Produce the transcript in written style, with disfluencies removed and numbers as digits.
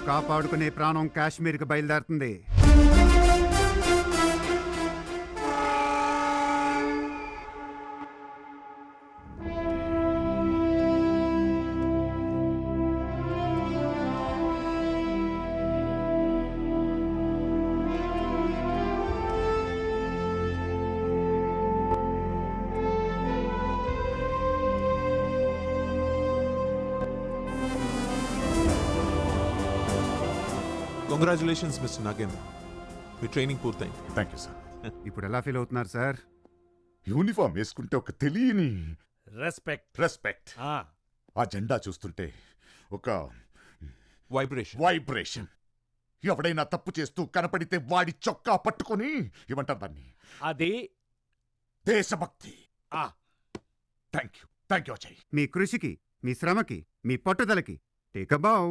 కాపాడుకునే ప్రాణం కాశ్మీర్కి బయలుదేరుతుంది. కంగ్రాచులేషన్స్ మిస్టర్ నాగేంద్ర, మీ ట్రైనింగ్ పూర్తయింది. Thank you sir. ఇప్పుడు ఎలా ఫీల్ అవుతున్నారు సార్? యూనిఫామ్ వేసుకుంటే ఒక తెలియని రెస్పెక్ట్. ఆ జెండా చూస్తుంటే ఒక వైబ్రేషన్. ఎవడైనా తప్పు చేస్తూ కనపడితే వాడి చొక్కా పట్టుకొని ఏమంటారు దాన్ని, అది దేశభక్తి. Thank you Ajay. మీ కృషికి, మీ శ్రమకి, మీ పట్టుదలకి టేక్ అ బౌ.